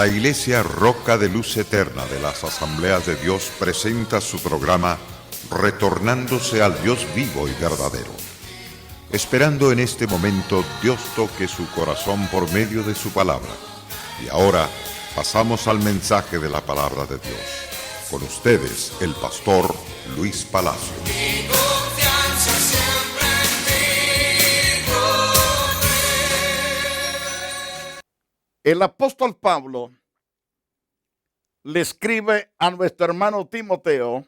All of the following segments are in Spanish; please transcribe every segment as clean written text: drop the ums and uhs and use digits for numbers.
La Iglesia Roca de Luz Eterna de las Asambleas de Dios presenta su programa Retornándose al Dios vivo y verdadero. Esperando en este momento Dios toque su corazón por medio de su palabra. Y ahora pasamos al mensaje de la palabra de Dios. Con ustedes, el pastor Luis Palacio. Mi confianza siempre en ti, El apóstol Pablo le escribe a nuestro hermano Timoteo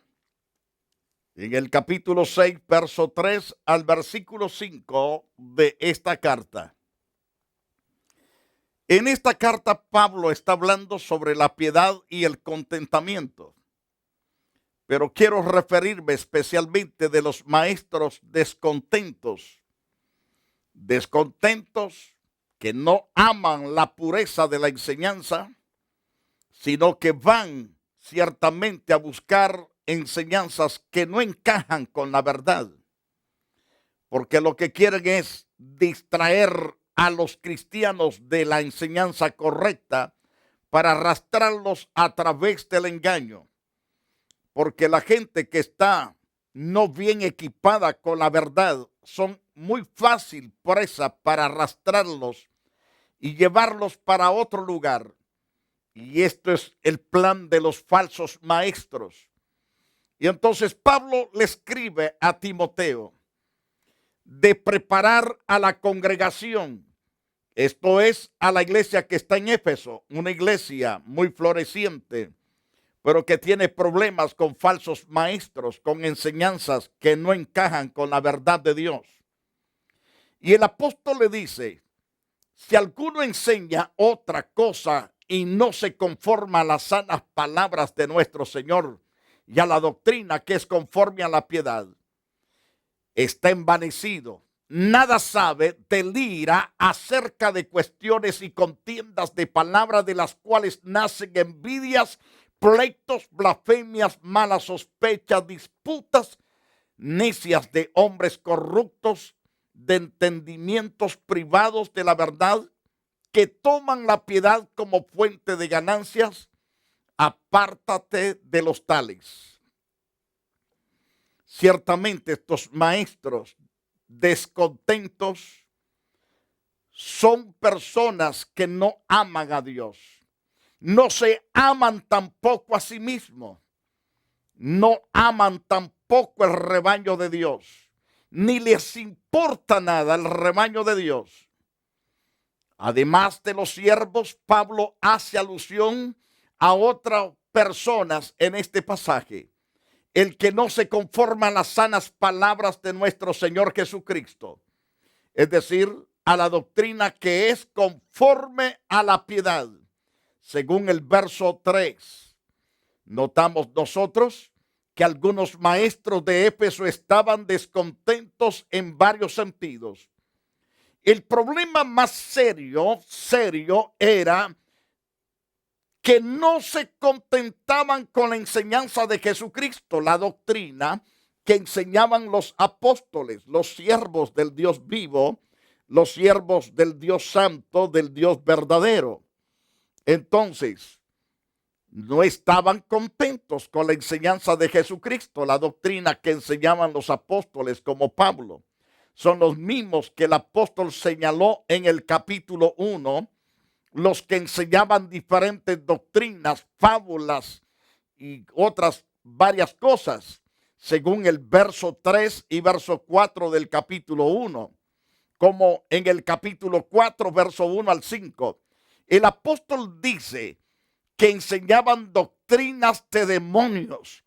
en el capítulo 6, verso 3 al versículo 5 de esta carta. En esta carta Pablo está hablando sobre la piedad y el contentamiento, pero quiero referirme especialmente de los maestros descontentos que no aman la pureza de la enseñanza, sino que van ciertamente a buscar enseñanzas que no encajan con la verdad, porque lo que quieren es distraer a los cristianos de la enseñanza correcta para arrastrarlos a través del engaño, porque la gente que está no bien equipada con la verdad son muy fácil presa para arrastrarlos y llevarlos para otro lugar. Y esto es el plan de los falsos maestros. Y entonces Pablo le escribe a Timoteo de preparar a la congregación. Esto es a la iglesia que está en Éfeso, una iglesia muy floreciente, pero que tiene problemas con falsos maestros, con enseñanzas que no encajan con la verdad de Dios. Y el apóstol le dice, si alguno enseña otra cosa y no se conforma a las sanas palabras de nuestro Señor y a la doctrina que es conforme a la piedad, está envanecido. Nada sabe, delira acerca de cuestiones y contiendas de palabras de las cuales nacen envidias, pleitos, blasfemias, malas sospechas, disputas, necias de hombres corruptos, de entendimientos privados de la verdad, que toman la piedad como fuente de ganancias. Apártate de los tales. Ciertamente estos maestros descontentos son personas que no aman a Dios. No se aman tampoco a sí mismos. No aman tampoco el rebaño de Dios. Ni les importa nada el rebaño de Dios. Además de los siervos, Pablo hace alusión a otras personas en este pasaje. El que no se conforma a las sanas palabras de nuestro Señor Jesucristo. Es decir, a la doctrina que es conforme a la piedad. Según el verso 3, notamos nosotros que algunos maestros de Éfeso estaban descontentos en varios sentidos. El problema más serio era que no se contentaban con la enseñanza de Jesucristo, la doctrina que enseñaban los apóstoles, los siervos del Dios vivo, los siervos del Dios santo, del Dios verdadero. Entonces, no estaban contentos con la enseñanza de Jesucristo, la doctrina que enseñaban los apóstoles como Pablo. Son los mismos que el apóstol señaló en el capítulo 1, los que enseñaban diferentes doctrinas, fábulas y otras varias cosas, según el verso 3 y verso 4 del capítulo 1, como en el capítulo 4, verso 1 al 5. El apóstol dice que enseñaban doctrinas de demonios,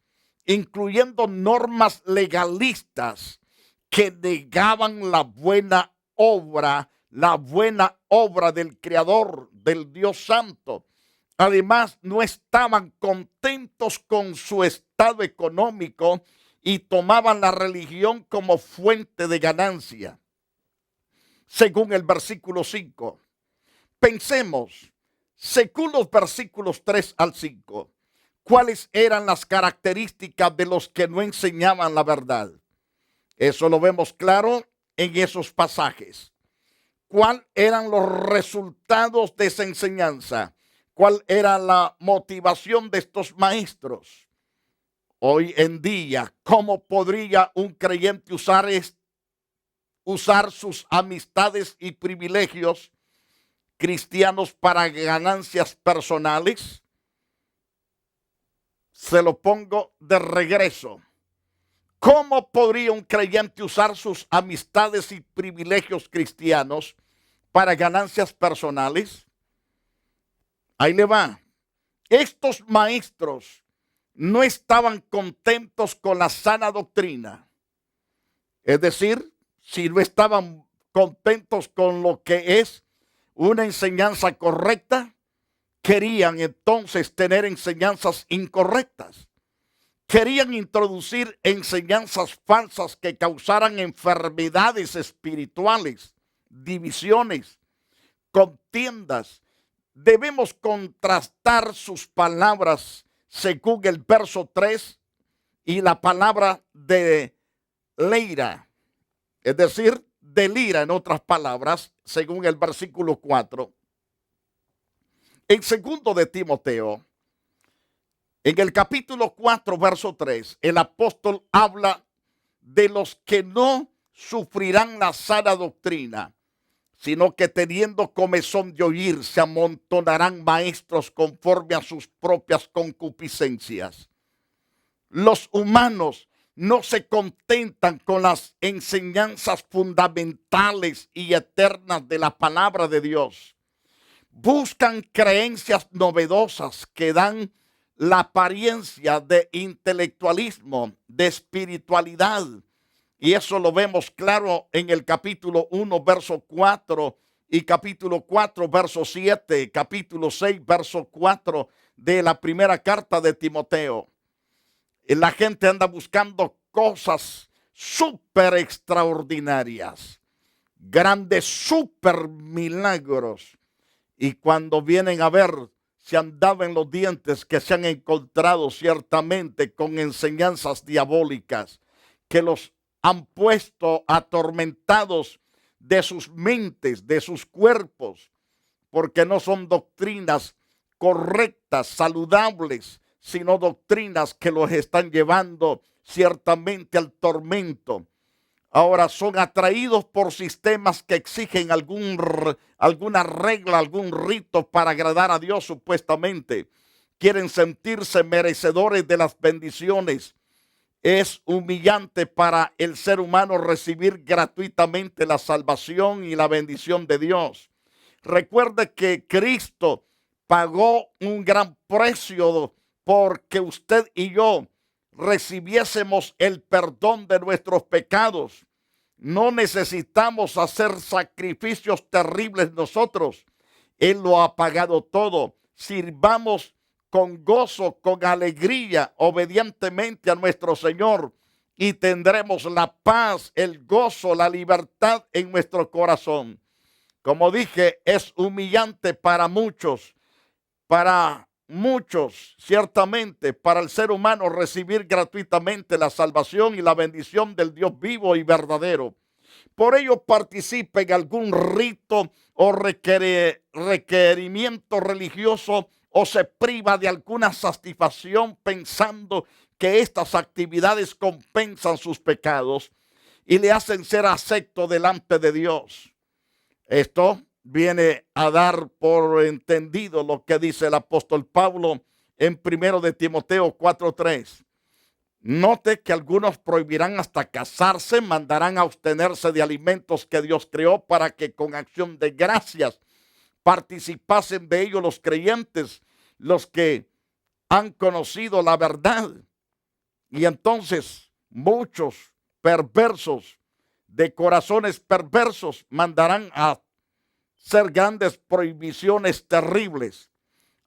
incluyendo normas legalistas que negaban la buena obra del Creador, del Dios Santo. Además, no estaban contentos con su estado económico y tomaban la religión como fuente de ganancia. Según el versículo 5, pensemos, según los versículos 3 al 5, ¿cuáles eran las características de los que no enseñaban la verdad? Eso lo vemos claro en esos pasajes. ¿Cuáles eran los resultados de esa enseñanza? ¿Cuál era la motivación de estos maestros? Hoy en día, ¿cómo podría un creyente usar sus amistades y privilegios cristianos para ganancias personales? Se lo pongo de regreso. ¿Cómo podría un creyente usar sus amistades y privilegios cristianos para ganancias personales? Ahí le va. Estos maestros no estaban contentos con la sana doctrina. Es decir, si no estaban contentos con lo que es una enseñanza correcta, querían entonces tener enseñanzas incorrectas. Querían introducir enseñanzas falsas que causaran enfermedades espirituales, divisiones, contiendas. Debemos contrastar sus palabras según el verso 3 y la palabra de leira, es decir, delira en otras palabras, según el versículo 4. En segundo de Timoteo, en el capítulo 4, verso 3, el apóstol habla de los que no sufrirán la sana doctrina, sino que teniendo comezón de oír, se amontonarán maestros conforme a sus propias concupiscencias. Los humanos no se contentan con las enseñanzas fundamentales y eternas de la palabra de Dios. Buscan creencias novedosas que dan la apariencia de intelectualismo, de espiritualidad. Y eso lo vemos claro en el capítulo 1, verso 4 y capítulo 4, verso 7, capítulo 6, verso 4 de la primera carta de Timoteo. La gente anda buscando cosas súper extraordinarias, grandes súper milagros. Y cuando vienen a ver, se han dado en los dientes que se han encontrado ciertamente con enseñanzas diabólicas que los han puesto atormentados de sus mentes, de sus cuerpos, porque no son doctrinas correctas, saludables, sino doctrinas que los están llevando ciertamente al tormento. Ahora son atraídos por sistemas que exigen alguna regla, algún rito para agradar a Dios supuestamente. Quieren sentirse merecedores de las bendiciones. Es humillante para el ser humano recibir gratuitamente la salvación y la bendición de Dios. Recuerde que Cristo pagó un gran precio porque usted y yo recibiésemos el perdón de nuestros pecados. No necesitamos hacer sacrificios terribles nosotros. Él lo ha pagado todo. Sirvamos con gozo, con alegría, obedientemente a nuestro Señor, y tendremos la paz, el gozo, la libertad en nuestro corazón. Como dije, es humillante para muchos, ciertamente, para el ser humano recibir gratuitamente la salvación y la bendición del Dios vivo y verdadero. Por ello participa en algún rito o requerimiento religioso, o se priva de alguna satisfacción pensando que estas actividades compensan sus pecados y le hacen ser acepto delante de Dios. Esto viene a dar por entendido lo que dice el apóstol Pablo en 1 de Timoteo 4:3. Note que algunos prohibirán hasta casarse, mandarán a abstenerse de alimentos que Dios creó para que con acción de gracias participasen de ello los creyentes, los que han conocido la verdad. Y entonces muchos perversos, de corazones perversos, mandarán a ser grandes prohibiciones terribles.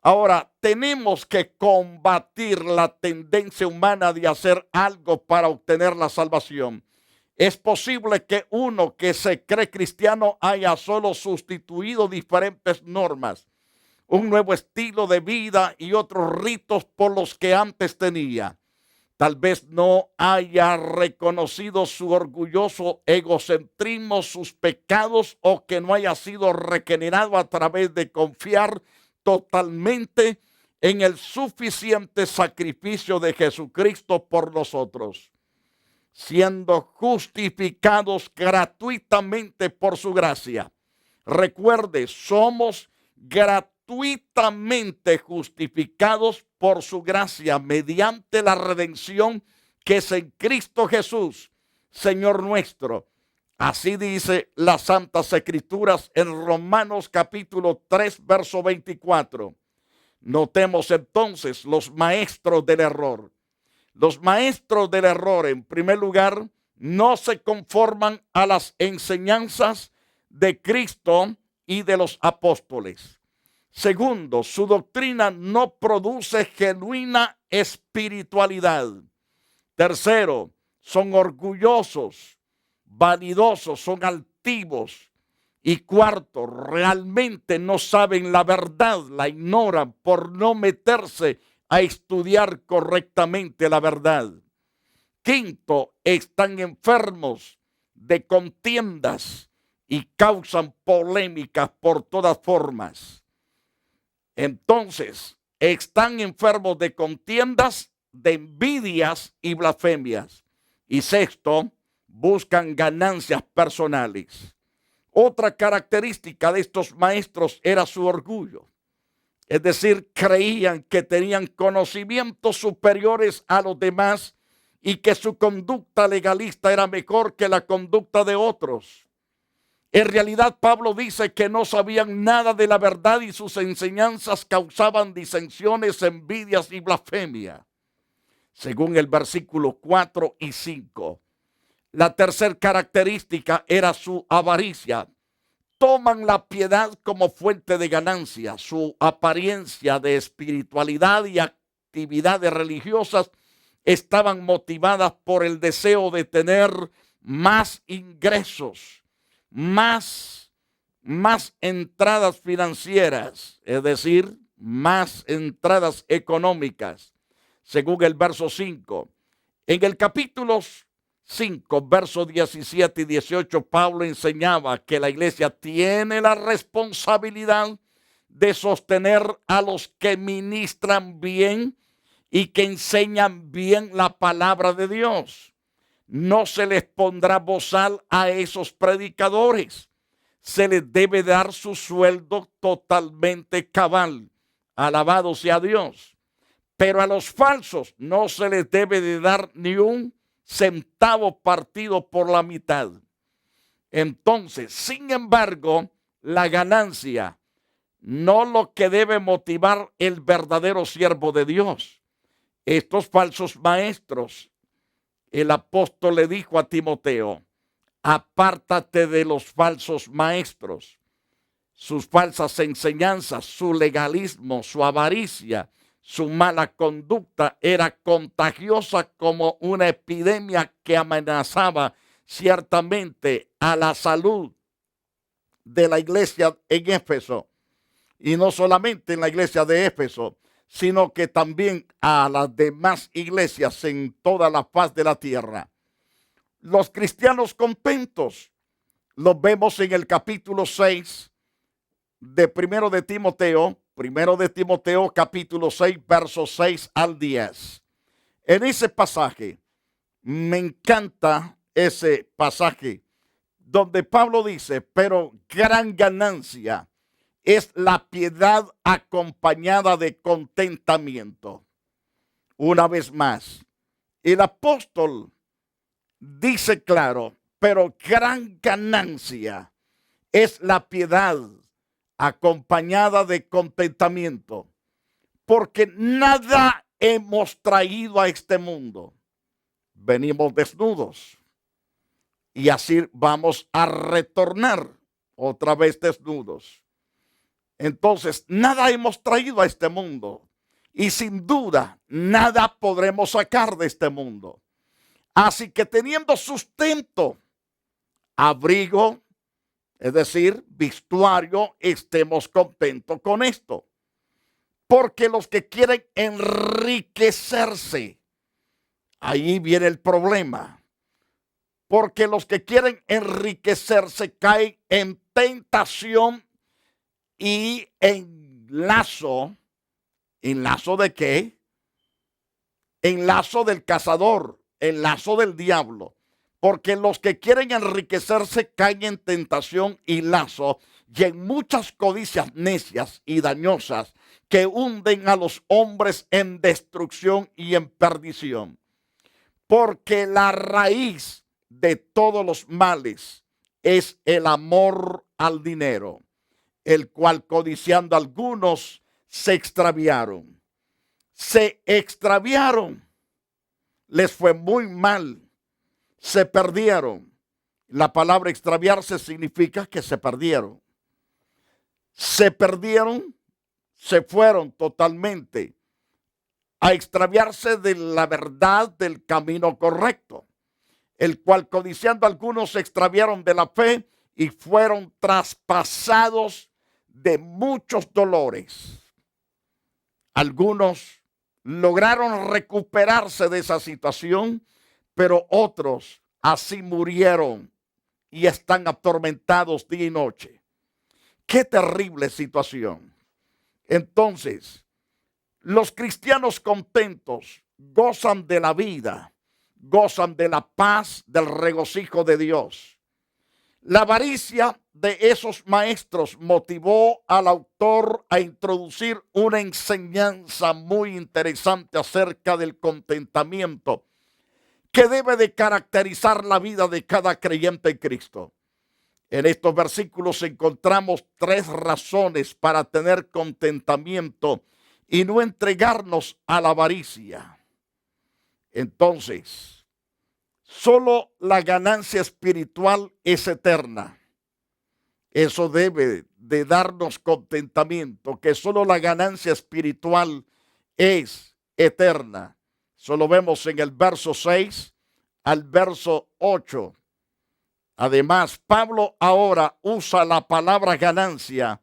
Ahora, tenemos que combatir la tendencia humana de hacer algo para obtener la salvación. Es posible que uno que se cree cristiano haya solo sustituido diferentes normas, un nuevo estilo de vida y otros ritos por los que antes tenía. Tal vez no haya reconocido su orgulloso egocentrismo, sus pecados, o que no haya sido regenerado a través de confiar totalmente en el suficiente sacrificio de Jesucristo por nosotros, siendo justificados gratuitamente por su gracia. Recuerde, somos gratuitamente justificados por su gracia mediante la redención que es en Cristo Jesús, Señor nuestro. Así dice las Santas Escrituras en Romanos capítulo 3, verso 24. Notemos entonces los maestros del error. Los maestros del error, en primer lugar, no se conforman a las enseñanzas de Cristo y de los apóstoles. Segundo, su doctrina no produce genuina espiritualidad. Tercero, son orgullosos, vanidosos, son altivos. Y cuarto, realmente no saben la verdad, la ignoran por no meterse a estudiar correctamente la verdad. Quinto, están enfermos de contiendas y causan polémicas por todas formas. Entonces, están enfermos de contiendas, de envidias y blasfemias. Y sexto, buscan ganancias personales. Otra característica de estos maestros era su orgullo. Es decir, creían que tenían conocimientos superiores a los demás y que su conducta legalista era mejor que la conducta de otros. En realidad, Pablo dice que no sabían nada de la verdad y sus enseñanzas causaban disensiones, envidias y blasfemia. Según el versículo 4 y 5. La tercera característica era su avaricia. Toman la piedad como fuente de ganancia. Su apariencia de espiritualidad y actividades religiosas estaban motivadas por el deseo de tener más ingresos, más entradas financieras, es decir, más entradas económicas, según el verso 5. En el capítulo 5, versos 17 y 18, Pablo enseñaba que la iglesia tiene la responsabilidad de sostener a los que ministran bien y que enseñan bien la palabra de Dios. No se les pondrá bozal a esos predicadores. Se les debe dar su sueldo totalmente cabal. Alabado sea Dios. Pero a los falsos no se les debe de dar ni un centavo partido por la mitad. Entonces, sin embargo, la ganancia, no lo que debe motivar el verdadero siervo de Dios. Estos falsos maestros, el apóstol le dijo a Timoteo, apártate de los falsos maestros, sus falsas enseñanzas, su legalismo, su avaricia, su mala conducta era contagiosa como una epidemia que amenazaba ciertamente a la salud de la iglesia en Éfeso. Y no solamente en la iglesia de Éfeso, sino que también a las demás iglesias en toda la faz de la tierra. Los cristianos contentos los vemos en el capítulo 6 de Primero de Timoteo capítulo 6, versos 6 al 10. En ese pasaje, me encanta ese pasaje donde Pablo dice, pero gran ganancia es la piedad acompañada de contentamiento. Una vez más, el apóstol dice claro, pero gran ganancia es la piedad acompañada de contentamiento, porque nada hemos traído a este mundo. Venimos desnudos y así vamos a retornar otra vez desnudos. Entonces, nada hemos traído a este mundo y sin duda nada podremos sacar de este mundo. Así que teniendo sustento, abrigo, es decir, vestuario, estemos contentos con esto. Porque los que quieren enriquecerse, ahí viene el problema. Porque los que quieren enriquecerse caen en tentación y en lazo. ¿En lazo de qué? En lazo del cazador, en lazo del diablo. Porque los que quieren enriquecerse caen en tentación y lazo y en muchas codicias necias y dañosas que hunden a los hombres en destrucción y en perdición. Porque la raíz de todos los males es el amor al dinero, el cual codiciando algunos se extraviaron. Se extraviaron. Les fue muy mal. Se perdieron. La palabra extraviarse significa que se perdieron. Se perdieron, se fueron totalmente a extraviarse de la verdad del camino correcto, el cual codiciando algunos se extraviaron de la fe y fueron traspasados de muchos dolores. Algunos lograron recuperarse de esa situación, pero otros así murieron y están atormentados día y noche. Qué terrible situación. Entonces, los cristianos contentos gozan de la vida, gozan de la paz, del regocijo de Dios. La avaricia de esos maestros motivó al autor a introducir una enseñanza muy interesante acerca del contentamiento que debe de caracterizar la vida de cada creyente en Cristo. En estos versículos encontramos 3 razones para tener contentamiento y no entregarnos a la avaricia. Entonces, solo la ganancia espiritual es eterna. Eso debe de darnos contentamiento, que solo la ganancia espiritual es eterna. Eso lo vemos en el verso 6 al verso 8. Además, Pablo ahora usa la palabra ganancia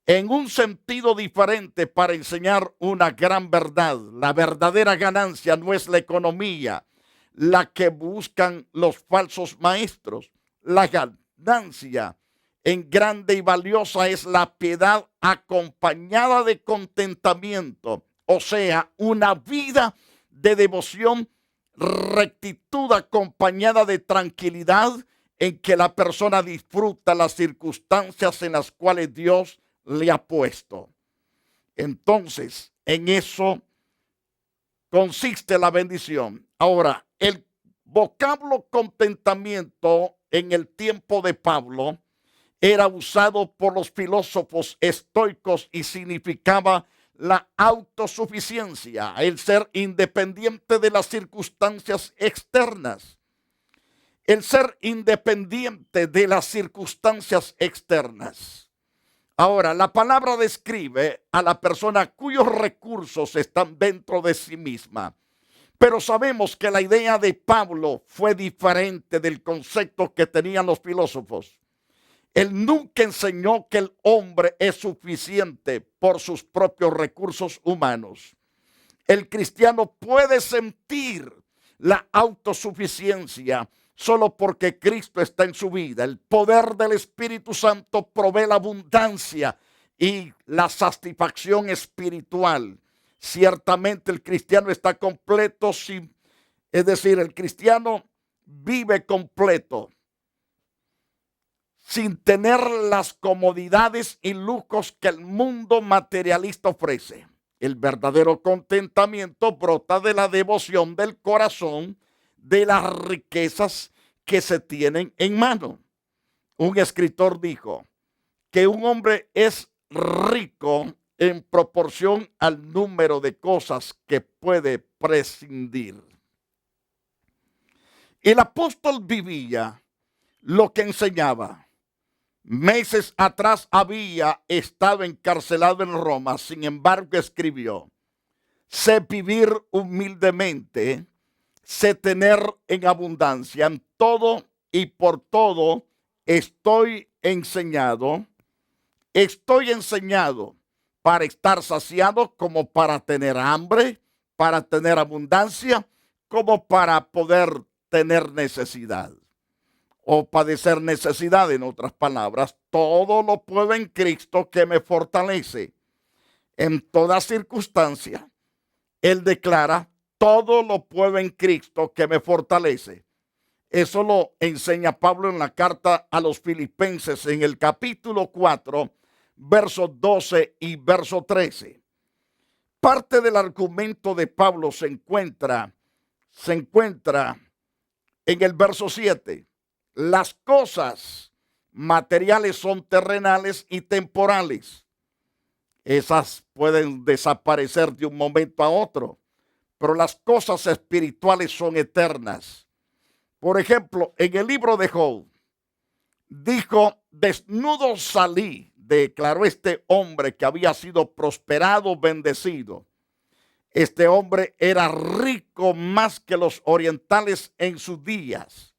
en un sentido diferente para enseñar una gran verdad. La verdadera ganancia no es la economía, la que buscan los falsos maestros. La ganancia en grande y valiosa es la piedad acompañada de contentamiento, o sea, una vida de devoción, rectitud acompañada de tranquilidad, en que la persona disfruta las circunstancias en las cuales Dios le ha puesto. Entonces, en eso consiste la bendición. Ahora, el vocablo contentamiento en el tiempo de Pablo era usado por los filósofos estoicos y significaba la autosuficiencia, el ser independiente de las circunstancias externas. El ser independiente de las circunstancias externas. Ahora, la palabra describe a la persona cuyos recursos están dentro de sí misma. Pero sabemos que la idea de Pablo fue diferente del concepto que tenían los filósofos. Él nunca enseñó que el hombre es suficiente por sus propios recursos humanos. El cristiano puede sentir la autosuficiencia solo porque Cristo está en su vida. El poder del Espíritu Santo provee la abundancia y la satisfacción espiritual. Ciertamente el cristiano está completo, es decir, el cristiano vive completo, sin tener las comodidades y lujos que el mundo materialista ofrece. El verdadero contentamiento brota de la devoción del corazón, de las riquezas que se tienen en mano. Un escritor dijo que un hombre es rico en proporción al número de cosas que puede prescindir. El apóstol vivía lo que enseñaba. Meses atrás había estado encarcelado en Roma, sin embargo escribió: sé vivir humildemente, sé tener en abundancia, en todo y por todo estoy enseñado para estar saciado, como para tener hambre, para tener abundancia, como para poder tener necesidad o padecer necesidad. En otras palabras, todo lo puedo en Cristo que me fortalece. En toda circunstancia, él declara, todo lo puedo en Cristo que me fortalece. Eso lo enseña Pablo en la carta a los Filipenses en el capítulo 4, versos 12 y verso 13. Parte del argumento de Pablo se encuentra en el verso 7. Las cosas materiales son terrenales y temporales. Esas pueden desaparecer de un momento a otro, pero las cosas espirituales son eternas. Por ejemplo, en el libro de Job, dijo, desnudo salí, declaró este hombre que había sido prosperado, bendecido. Este hombre era rico más que los orientales en sus días.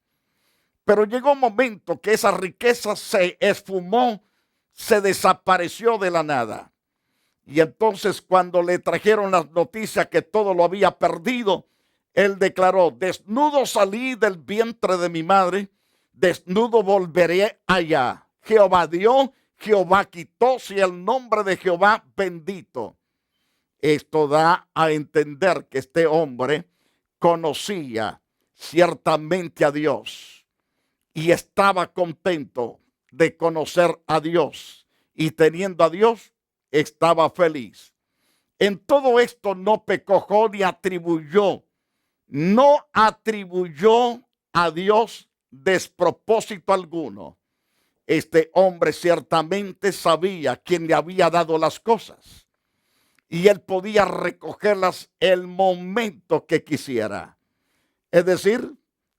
Pero llegó un momento que esa riqueza se esfumó, se desapareció de la nada. Y entonces cuando le trajeron las noticias que todo lo había perdido, él declaró, desnudo salí del vientre de mi madre, desnudo volveré allá. Jehová dio, Jehová quitó, si el nombre de Jehová bendito. Esto da a entender que este hombre conocía ciertamente a Dios y estaba contento de conocer a Dios, y teniendo a Dios estaba feliz. En todo esto no pecó ni no atribuyó a Dios despropósito alguno. Este hombre ciertamente sabía quién le había dado las cosas y él podía recogerlas el momento que quisiera. Es decir,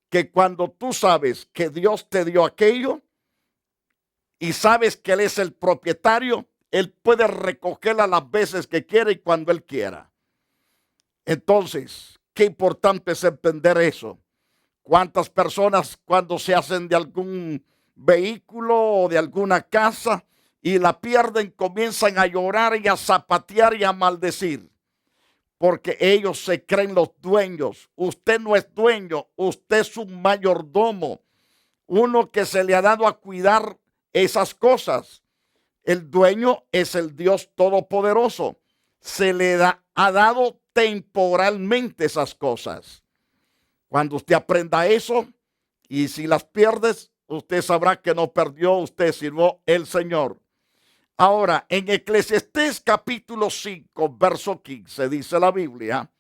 que cuando tú sabes que Dios te dio aquello y sabes que Él es el propietario, Él puede recogerla las veces que quiera y cuando Él quiera. Entonces, qué importante es entender eso. ¿Cuántas personas cuando se hacen de algún vehículo o de alguna casa y la pierden, comienzan a llorar y a zapatear y a maldecir? Porque ellos se creen los dueños. Usted no es dueño, usted es un mayordomo, uno que se le ha dado a cuidar esas cosas. El dueño es el Dios Todopoderoso. Se le ha dado temporalmente esas cosas. Cuando usted aprenda eso, y si las pierdes, usted sabrá que no perdió, usted sirvió el Señor. Ahora, en Eclesiastés capítulo 5, verso 15, dice la Biblia,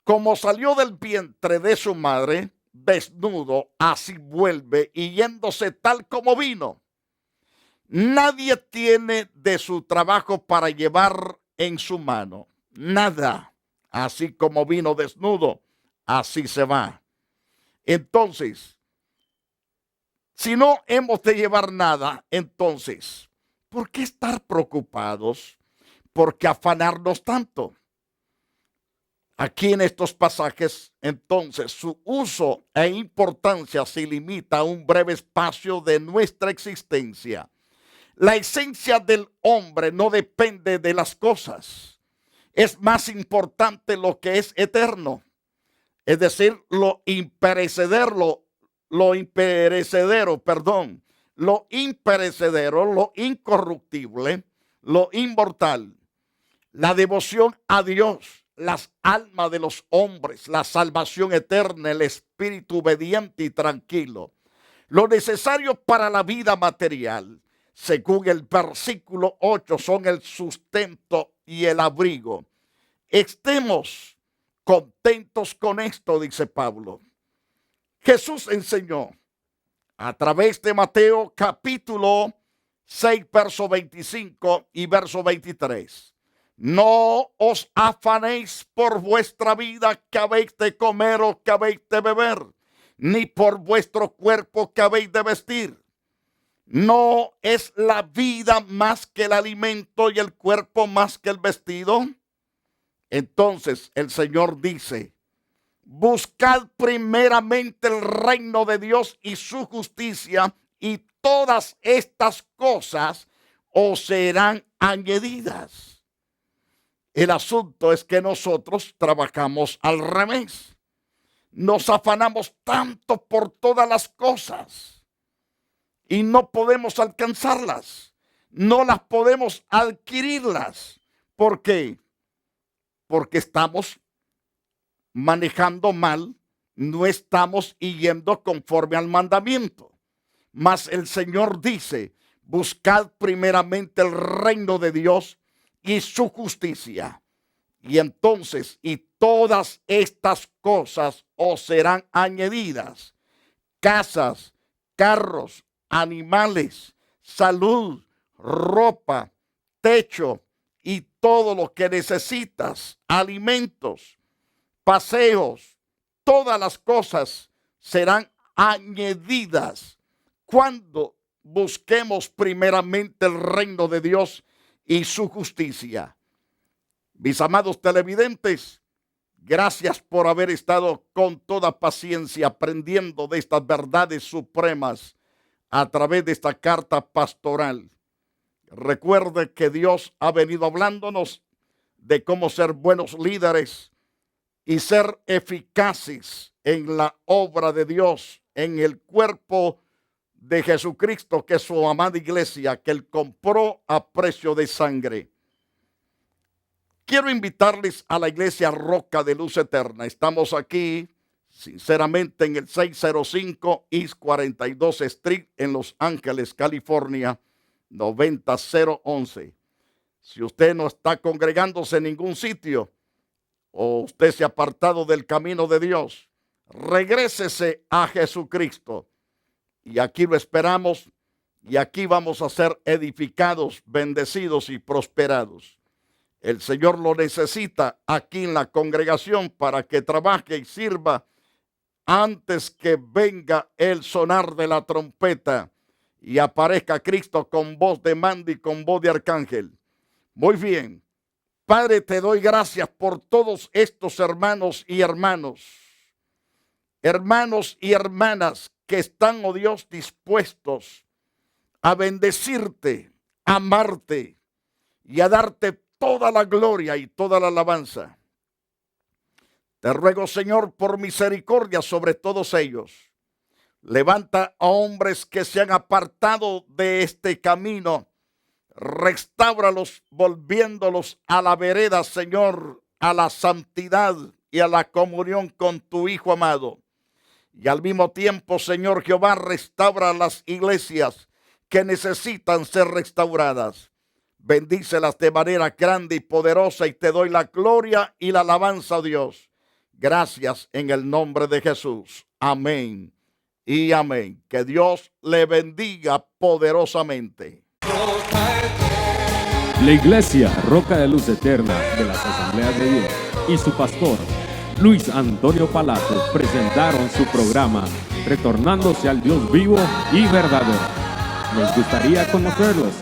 como salió del vientre de su madre, desnudo, así vuelve, y yéndose tal como vino. Nadie tiene de su trabajo para llevar en su mano, nada. Así como vino desnudo, así se va. Entonces, si no hemos de llevar nada, entonces, ¿por qué estar preocupados? ¿Por qué afanarnos tanto? Aquí en estos pasajes, entonces, su uso e importancia se limita a un breve espacio de nuestra existencia. La esencia del hombre no depende de las cosas. Es más importante lo que es eterno. Es decir, lo imperecedero, lo incorruptible, lo inmortal. La devoción a Dios, las almas de los hombres, la salvación eterna, el espíritu obediente y tranquilo. Lo necesario para la vida material, según el versículo 8, son el sustento y el abrigo. Estemos contentos con esto, dice Pablo. Jesús enseñó a través de Mateo capítulo 6, verso 25 y verso 23. No os afanéis por vuestra vida, que habéis de comer o que habéis de beber, ni por vuestro cuerpo que habéis de vestir. ¿No es la vida más que el alimento y el cuerpo más que el vestido? Entonces el Señor dice, buscad primeramente el reino de Dios y su justicia, y todas estas cosas os serán añadidas. El asunto es que nosotros trabajamos al revés. Nos afanamos tanto por todas las cosas y no podemos alcanzarlas, no las podemos adquirirlas, ¿Por qué? Porque estamos manejando mal, no estamos yendo conforme al mandamiento. Mas el Señor dice, buscad primeramente el reino de Dios y su justicia. Y entonces, y todas estas cosas os serán añadidas: casas, carros, animales, salud, ropa, techo y todo lo que necesitas, alimentos, paseos, todas las cosas serán añadidas cuando busquemos primeramente el reino de Dios y su justicia. Mis amados televidentes, gracias por haber estado con toda paciencia aprendiendo de estas verdades supremas a través de esta carta pastoral. Recuerde que Dios ha venido hablándonos de cómo ser buenos líderes y ser eficaces en la obra de Dios, en el cuerpo de Jesucristo, que es su amada iglesia, que Él compró a precio de sangre. Quiero invitarles a la iglesia Roca de Luz Eterna. Estamos aquí, sinceramente, en el 605 East 42 Street en Los Ángeles, California, 90011. Si usted no está congregándose en ningún sitio o usted se ha apartado del camino de Dios, regrésese a Jesucristo. Y aquí lo esperamos y aquí vamos a ser edificados, bendecidos y prosperados. El Señor lo necesita aquí en la congregación para que trabaje y sirva antes que venga el sonar de la trompeta y aparezca Cristo con voz de mando y con voz de arcángel. Muy bien. Padre, te doy gracias por todos estos hermanos y hermanas que están, oh Dios, dispuestos a bendecirte, a amarte y a darte toda la gloria y toda la alabanza. Te ruego, Señor, por misericordia sobre todos ellos. Levanta a hombres que se han apartado de este camino. Restáuralos, volviéndolos a la vereda, Señor, a la santidad y a la comunión con tu Hijo amado. Y al mismo tiempo, Señor Jehová, restaura las iglesias que necesitan ser restauradas. Bendícelas de manera grande y poderosa y te doy la gloria y la alabanza, a Dios. Gracias en el nombre de Jesús. Amén y amén. Que Dios le bendiga poderosamente. La Iglesia Roca de Luz Eterna de las Asambleas de Dios y su pastor Luis Antonio Palacio presentaron su programa Retornándose al Dios vivo y verdadero. Nos gustaría conocerlos.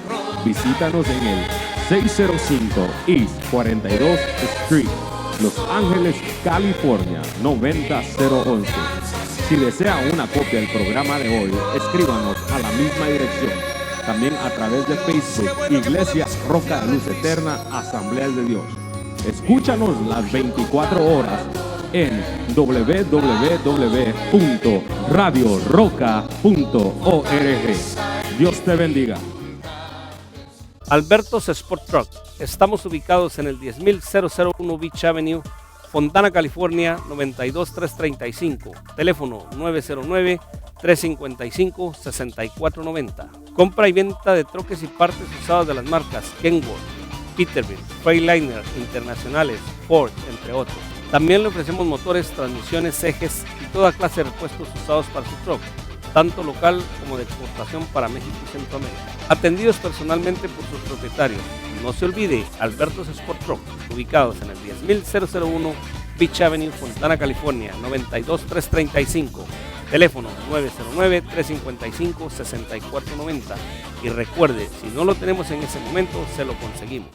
Visítanos en el 605 East 42 Street, Los Ángeles, California, 90011. Si desea una copia del programa de hoy, escríbanos a la misma dirección. También a través de Facebook, Iglesia Roca de Luz Eterna, Asambleas de Dios. Escúchanos las 24 horas en www.radioroca.org. Dios te bendiga. Alberto's Sport Truck. Estamos ubicados en el 10001 Beach Avenue, Fontana, California, 92335. Teléfono 909-355-6490. Compra y venta de troques y partes usadas de las marcas Kenworth, Peterbilt, Freightliner, Internacionales, Ford, entre otros. También le ofrecemos motores, transmisiones, ejes y toda clase de repuestos usados para su truck, tanto local como de exportación para México y Centroamérica. Atendidos personalmente por sus propietarios. No se olvide, Alberto's Sport Truck, ubicados en el 10001 Beach Avenue, Fontana, California, 92335. Teléfono 909-355-6490. Y recuerde, si no lo tenemos en ese momento, se lo conseguimos.